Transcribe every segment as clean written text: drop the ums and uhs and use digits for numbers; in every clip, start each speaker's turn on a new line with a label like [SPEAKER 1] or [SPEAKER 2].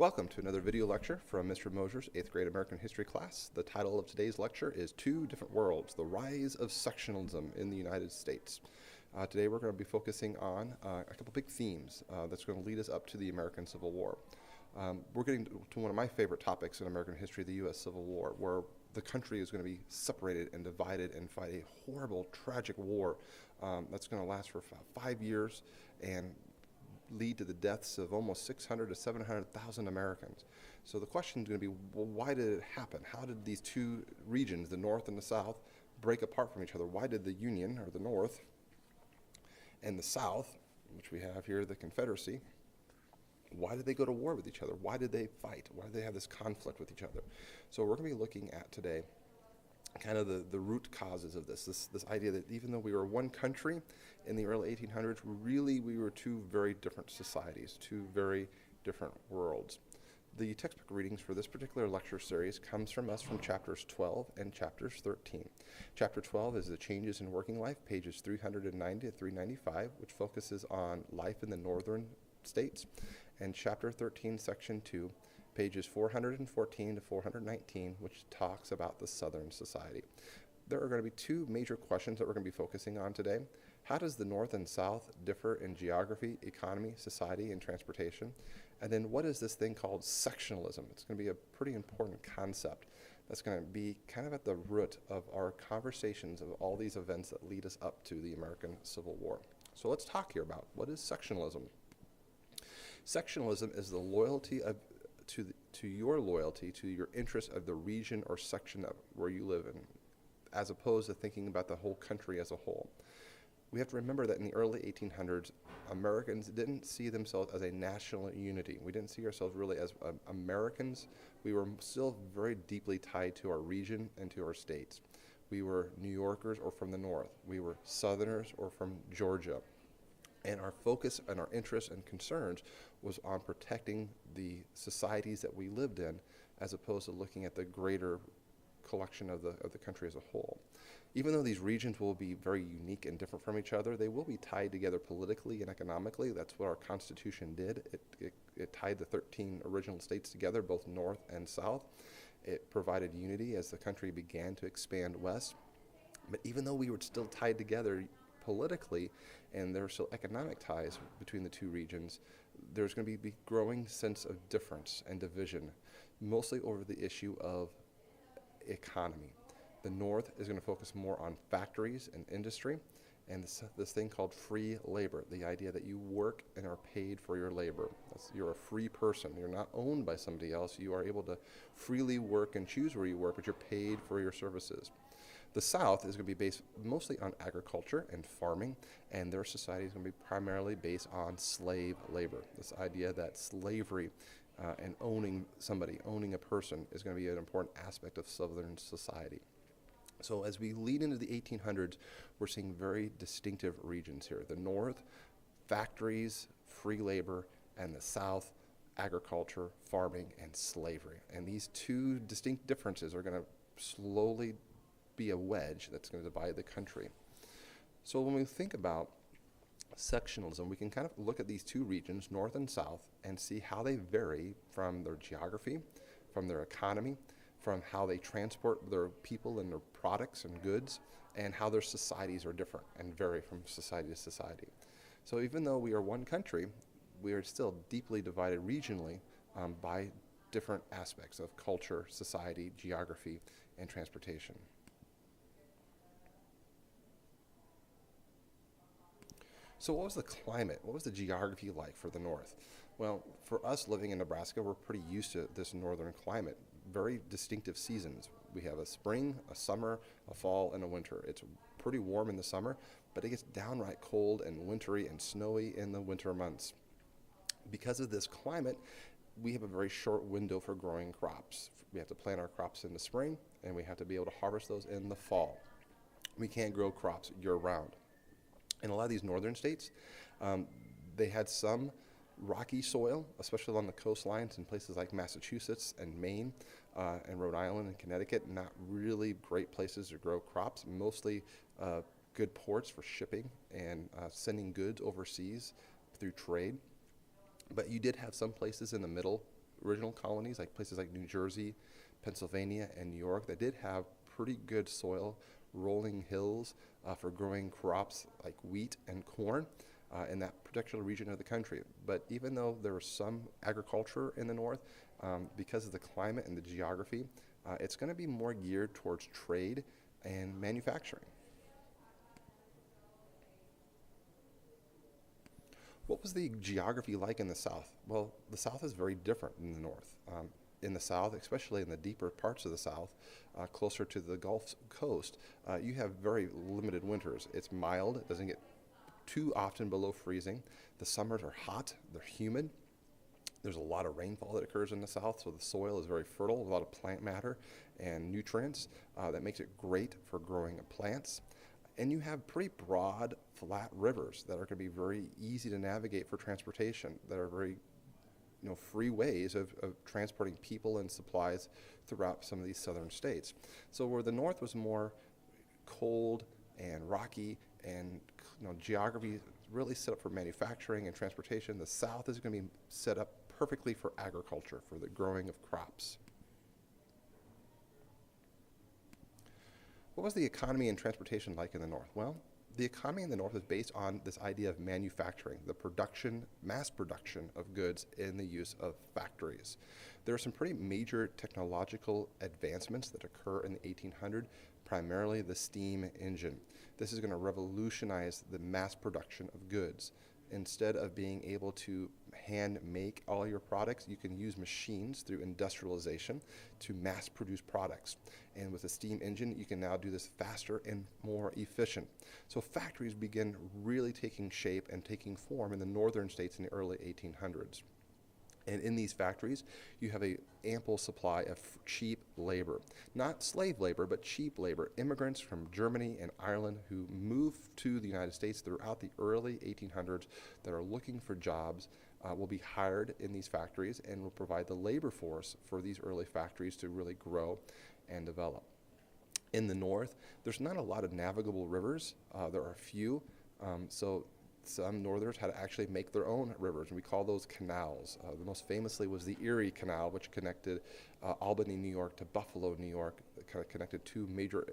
[SPEAKER 1] Welcome to another video lecture from Mr. Moser's 8th grade American history class. The title of today's lecture is Two Different Worlds, the Rise of Sectionalism in the United States. Today we're going to be focusing on a couple big themes that's going to lead us up to the American Civil War. We're getting to one of my favorite topics in American history, the U.S. Civil War, where the country is going to be separated and divided and fight a horrible, tragic war that's going to last for 5 years and lead to the deaths of almost 600 to 700,000 Americans. So the question is going to be, well, why did it happen? How did these two regions, the North and the South, break apart from each other? Why did the Union, or the North, and the South, which we have here, the Confederacy, why did they go to war with each other? Why did they fight? Why did they have this conflict with each other? So we're going to be looking at today kind of the root causes of this idea that even though we were one country in the early 1800s, really we were two very different societies, two very different worlds. The textbook readings for this particular lecture series comes from us from chapters 12 and chapters 13. Chapter 12 is the changes in working life, pages 390 to 395, which focuses on life in the northern states, and chapter 13, section 2, pages 414 to 419, which talks about the Southern society. There are going to be two major questions that we're going to be focusing on today. How does the North and South differ in geography, economy, society, and transportation? And then what is this thing called sectionalism? It's going to be a pretty important concept that's going to be kind of at the root of our conversations of all these events that lead us up to the American Civil War. So let's talk here about what is sectionalism. Sectionalism is the loyalty to your loyalty to your interest of the region or section of where you live in, as opposed to thinking about the whole country as a whole. We have to remember that in the early 1800s, Americans didn't see themselves as a national unity. We didn't see ourselves really as Americans. We were still very deeply tied to our region and to our states. We were New Yorkers or from the North. We were Southerners or from Georgia. And our focus and our interests and concerns was on protecting the societies that we lived in, as opposed to looking at the greater collection of the country as a whole. Even though these regions will be very unique and different from each other, they will be tied together politically and economically. That's what our Constitution did. It tied the 13 original states together, both North and South. It provided unity as the country began to expand west. But even though we were still tied together politically, and there are still economic ties between the two regions, there's going to be growing sense of difference and division, mostly over the issue of economy. The North is going to focus more on factories and industry, and this thing called free labor, the idea that you work and are paid for your labor. You're a free person. You're not owned by somebody else. You are able to freely work and choose where you work, but you're paid for your services. The South is going to be based mostly on agriculture and farming, and their society is going to be primarily based on slave labor. This idea that slavery and owning somebody, owning a person, is going to be an important aspect of Southern society. So as we lead into the 1800s, we're seeing very distinctive regions here. The North, factories, free labor, and the South, agriculture, farming, and slavery. And these two distinct differences are going to slowly be a wedge that's going to divide the country. So when we think about sectionalism, we can kind of look at these two regions, North and South, and see how they vary from their geography, from their economy, from how they transport their people and their products and goods, and how their societies are different and vary from society to society. So even though we are one country, we are still deeply divided regionally by different aspects of culture, society, geography, and transportation. So what was the climate? What was the geography like for the North? Well, for us living in Nebraska, we're pretty used to this northern climate. Very distinctive seasons. We have a spring, a summer, a fall, and a winter. It's pretty warm in the summer, but it gets downright cold and wintry and snowy in the winter months. Because of this climate, we have a very short window for growing crops. We have to plant our crops in the spring, and we have to be able to harvest those in the fall. We can't grow crops year-round. In a lot of these northern states, they had some rocky soil, especially along the coastlines in places like Massachusetts and Maine and Rhode Island and Connecticut. Not really great places to grow crops, mostly good ports for shipping and sending goods overseas through trade. But you did have some places in the middle original colonies, like places like New Jersey, Pennsylvania, and New York, that did have pretty good soil, rolling hills for growing crops like wheat and corn in that particular region of the country. But even though there was some agriculture in the north, because of the climate and the geography, it's going to be more geared towards trade and manufacturing. What was the geography like in the South? Well, the South is very different than the North. In the South, especially in the deeper parts of the South, closer to the Gulf Coast, you have very limited winters. It's mild, it doesn't get too often below freezing. The summers are hot, they're humid. There's a lot of rainfall that occurs in the South, so the soil is very fertile, a lot of plant matter and nutrients. That makes it great for growing plants. And you have pretty broad, flat rivers that are going to be very easy to navigate for transportation, that are very free ways of transporting people and supplies throughout some of these southern states. So where the North was more cold and rocky and geography really set up for manufacturing and transportation, the South is going to be set up perfectly for agriculture, for the growing of crops. What was the economy and transportation like in the North? Well, the economy in the North is based on this idea of manufacturing, the production, mass production of goods in the use of factories. There are some pretty major technological advancements that occur in the 1800s, primarily the steam engine. This is going to revolutionize the mass production of goods. Instead of being able to hand make all your products, you can use machines through industrialization to mass produce products. And with a steam engine, you can now do this faster and more efficient. So factories begin really taking shape and taking form in the northern states in the early 1800s. And in these factories, you have an ample supply of cheap labor. Not slave labor, but cheap labor. Immigrants from Germany and Ireland who moved to the United States throughout the early 1800s that are looking for jobs will be hired in these factories and will provide the labor force for these early factories to really grow and develop. In the north, there's not a lot of navigable rivers. There are a few. So some northerners had to actually make their own rivers, and we call those canals. The most famously was the Erie Canal, which connected Albany, New York to Buffalo, New York. It kind of connected two major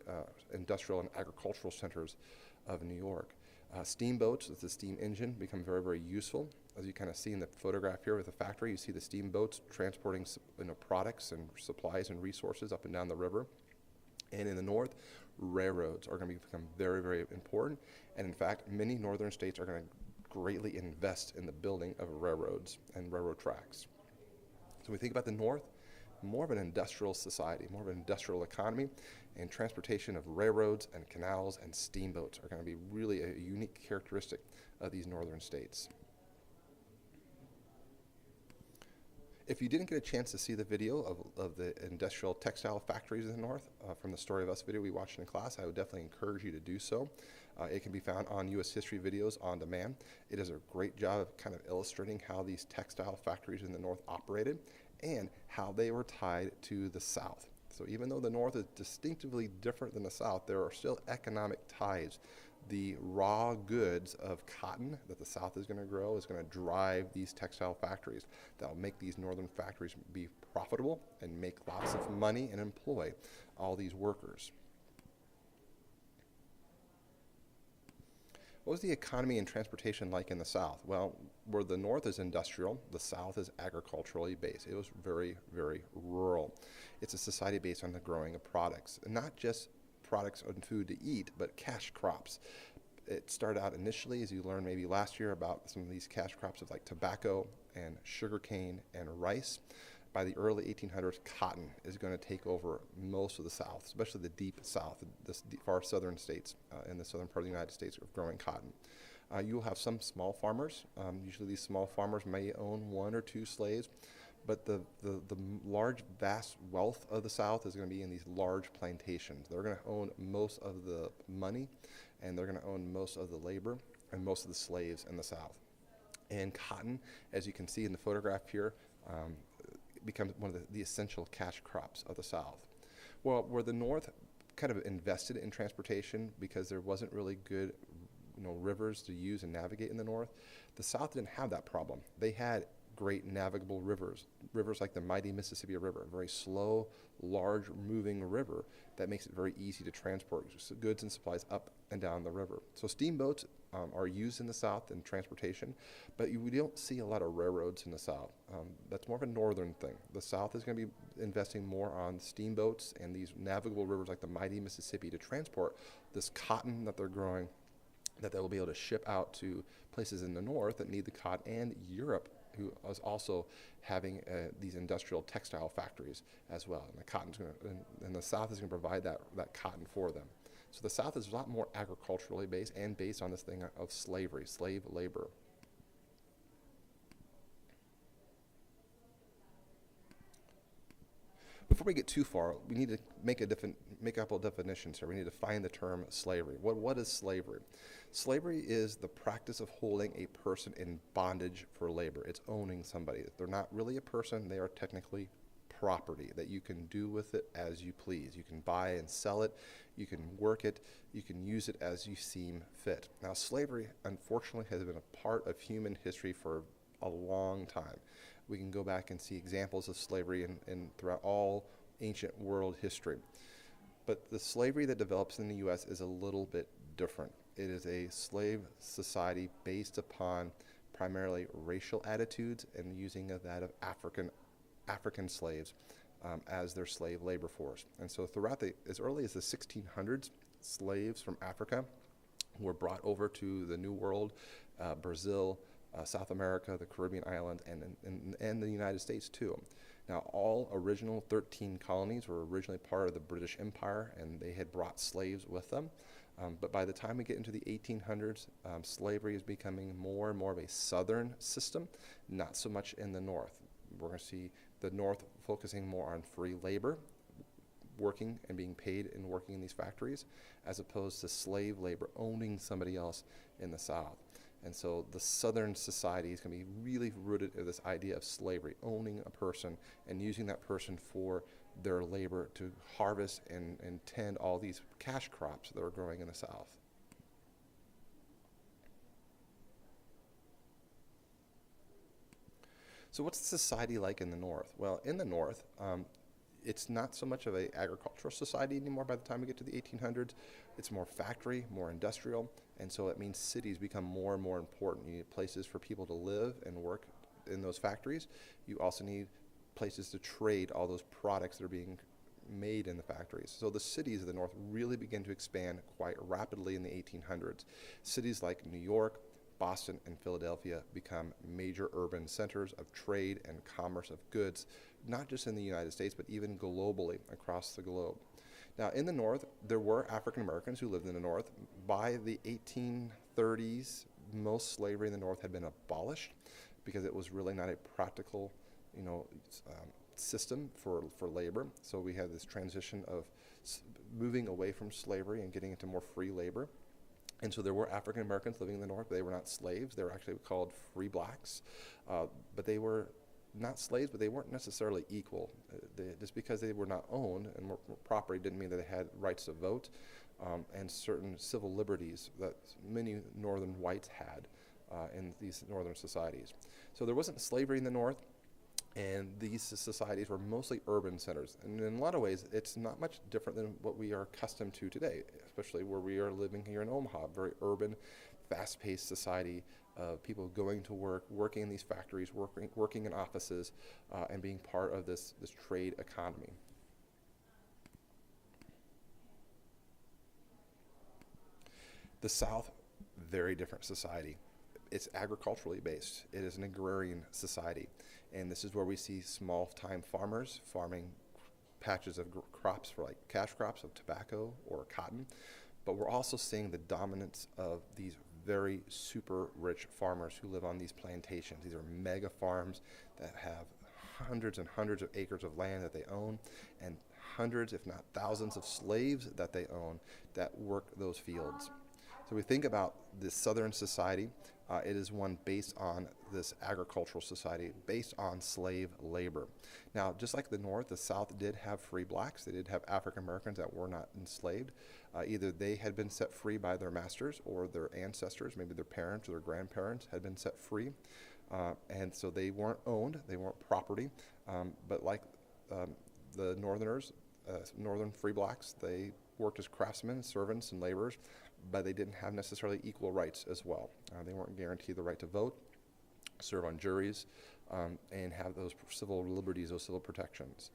[SPEAKER 1] industrial and agricultural centers of New York. Steamboats with the steam engine become very, very useful. As you kind of see in the photograph here with the factory, you see the steamboats transporting products and supplies and resources up and down the river. And in the north, railroads are going to become very, very important. And in fact, many northern states are going to greatly invest in the building of railroads and railroad tracks. So when we think about the north, more of an industrial society, more of an industrial economy, and transportation of railroads and canals and steamboats are going to be really a unique characteristic of these northern states. If you didn't get a chance to see the video of the industrial textile factories in the north from the Story of Us video we watched in class, I would definitely encourage you to do so. It can be found on U.S. History Videos on demand. It does a great job of kind of illustrating how these textile factories in the north operated and how they were tied to the south. So even though the north is distinctively different than the south, there are still economic ties. The raw goods of cotton that the South is going to grow is going to drive these textile factories that will make these northern factories be profitable and make lots of money and employ all these workers. What was the economy and transportation like in the South? Well, where the North is industrial, the South is agriculturally based. It was very, very rural. It's a society based on the growing of products, and not just products and food to eat, but cash crops. It started out initially, as you learned maybe last year, about some of these cash crops of like tobacco and sugarcane and rice. By the early 1800s, cotton is going to take over most of the South, especially the deep South, the far southern states in the southern part of the United States of growing cotton. You'll have some small farmers. Usually these small farmers may own one or two slaves, but the large, vast wealth of the South is going to be in these large plantations. They're going to own most of the money, and they're going to own most of the labor and most of the slaves in the South. And cotton, as you can see in the photograph here, becomes one of the essential cash crops of the South. Well, where the North kind of invested in transportation because there wasn't really good rivers to use and navigate in the North, the South didn't have that problem. They had great navigable rivers, rivers like the mighty Mississippi River, a very slow, large moving river that makes it very easy to transport goods and supplies up and down the river. So steamboats are used in the South in transportation, but we don't see a lot of railroads in the South. That's more of a northern thing. The South is going to be investing more on steamboats and these navigable rivers like the mighty Mississippi to transport this cotton that they're growing, that they will be able to ship out to places in the north that need the cotton, and Europe, who is also having these industrial textile factories as well. And the cotton's going to, and the South is going to provide that cotton for them. So the South is a lot more agriculturally based and based on this thing of slavery, slave labor. Before we get too far, we need to make a couple of definitions here. We need to define the term slavery. What is slavery? Slavery is the practice of holding a person in bondage for labor. It's owning somebody. They're not really a person. They are technically property that you can do with it as you please. You can buy and sell it. You can work it. You can use it as you seem fit. Now, slavery, unfortunately, has been a part of human history for a long time. We can go back and see examples of slavery in throughout all ancient world history. But the slavery that develops in the U.S. is a little bit different. It is a slave society based upon primarily racial attitudes and using of that of African slaves as their slave labor force. And so throughout as early as the 1600s, slaves from Africa were brought over to the New World, Brazil, South America, the Caribbean islands, and the United States too. Now, all original 13 colonies were originally part of the British Empire, and they had brought slaves with them. But by the time we get into the 1800s, slavery is becoming more and more of a southern system, not so much in the north. We're going to see the north focusing more on free labor, working and being paid and working in these factories, as opposed to slave labor, owning somebody else in the south. And so the southern society is going to be really rooted in this idea of slavery, owning a person and using that person for their labor to harvest and tend all these cash crops that are growing in the south. So what's the society like in the north? Well, in the north, it's not so much of an agricultural society anymore by the time we get to the 1800s. It's more factory, more industrial, and so it means cities become more and more important. You need places for people to live and work in those factories. You also need places to trade all those products that are being made in the factories. So the cities of the north really begin to expand quite rapidly in the 1800s. Cities like New York, Boston, and Philadelphia become major urban centers of trade and commerce of goods, not just in the United States, but even globally across the globe. Now, in the north, there were African Americans who lived in the north. By the 1830s, most slavery in the north had been abolished because it was really not a practical, system for labor. So we had this transition of moving away from slavery and getting into more free labor. And so there were African Americans living in the north, but they were not slaves. They were actually called free blacks. But they were not slaves, but they weren't necessarily equal. Just because they were not owned and were property didn't mean that they had rights to vote and certain civil liberties that many northern whites had in these northern societies. So there wasn't slavery in the north, and these societies were mostly urban centers. And in a lot of ways, it's not much different than what we are accustomed to today, especially where we are living here in Omaha, a very urban, fast-paced society of people going to work, working in these factories, working in offices, and being part of this trade economy. The South, very different society. It's agriculturally based. It is an agrarian society. And this is where we see small-time farmers farming patches of crops for like cash crops of tobacco or cotton. But we're also seeing the dominance of these very super rich farmers who live on these plantations. These are mega farms that have hundreds and hundreds of acres of land that they own, and hundreds, if not thousands, of slaves that they own that work those fields. So we think about this southern society. It is one based on this agricultural society, based on slave labor. Now, just like the North, the South did have free blacks. They did have African Americans that were not enslaved. Either they had been set free by their masters or their ancestors, maybe their parents or their grandparents had been set free. And so they weren't owned, they weren't property, but like the Northerners, Northern free blacks, they worked as craftsmen, servants, and laborers, but they didn't have necessarily equal rights as well. They weren't guaranteed the right to vote, serve on juries, and have those civil liberties, those civil protections.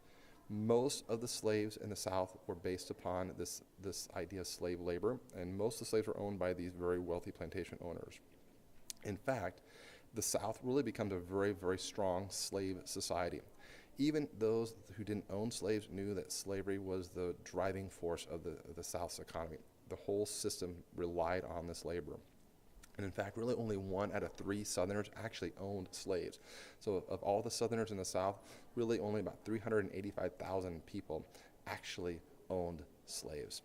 [SPEAKER 1] Most of the slaves in the South were based upon this idea of slave labor, and most of the slaves were owned by these very wealthy plantation owners. In fact, the South really becomes a very, very strong slave society. Even those who didn't own slaves knew that slavery was the driving force of the South's economy. The whole system relied on this labor. And in fact, really only 1 out of 3 Southerners actually owned slaves. So of all the Southerners in the South, really only about 385,000 people actually owned slaves.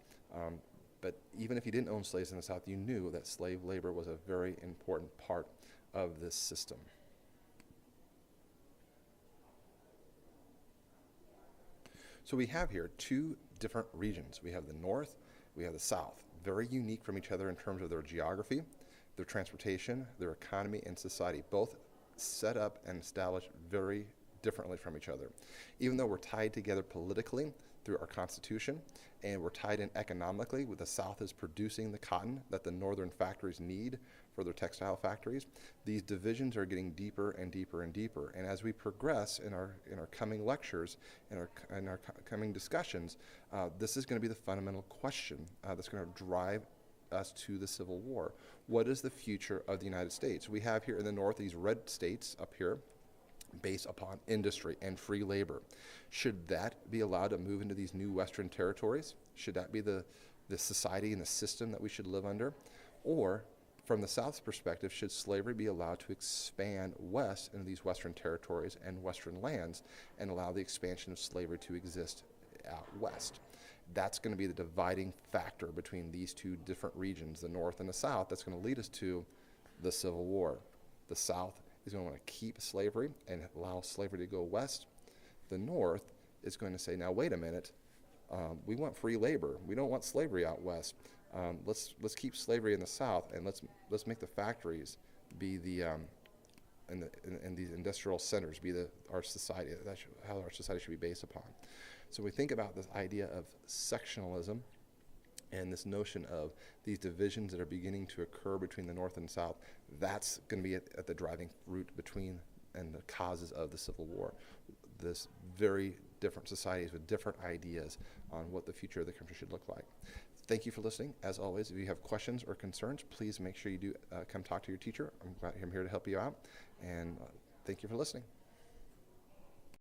[SPEAKER 1] But even if you didn't own slaves in the South, you knew that slave labor was a very important part of this system. So we have here 2 different regions. We have the North, we have the South, very unique from each other in terms of their geography, their transportation, their economy, and society, both set up and established very differently from each other. Even though we're tied together politically through our Constitution, and we're tied in economically, with the South is producing the cotton that the Northern factories need for their textile factories, these divisions are getting deeper and deeper and deeper. And as we progress in our coming lectures, in our coming discussions, this is going to be the fundamental question that's going to drive us to the Civil War. What is the future of the United States? We have here in the North these red states up here based upon industry and free labor. Should that be allowed to move into these new Western territories? Should that be the society and the system that we should live under? Or from the South's perspective, should slavery be allowed to expand west into these Western territories and Western lands and allow the expansion of slavery to exist out west? That's going to be the dividing factor between these 2 different regions, the North and the South. That's going to lead us to the Civil War. The South is going to want to keep slavery and allow slavery to go west. The North is going to say, now wait a minute, we want free labor. We don't want slavery out west. Let's keep slavery in the South, and let's make the factories be and these industrial centers be our society. That's how our society should be based upon. So we think about this idea of sectionalism and this notion of these divisions that are beginning to occur between the North and South. That's going to be at the driving root between and the causes of the Civil War. This very different societies with different ideas on what the future of the country should look like. Thank you for listening. As always, if you have questions or concerns, please make sure you do come talk to your teacher. I'm here to help you out. And thank you for listening.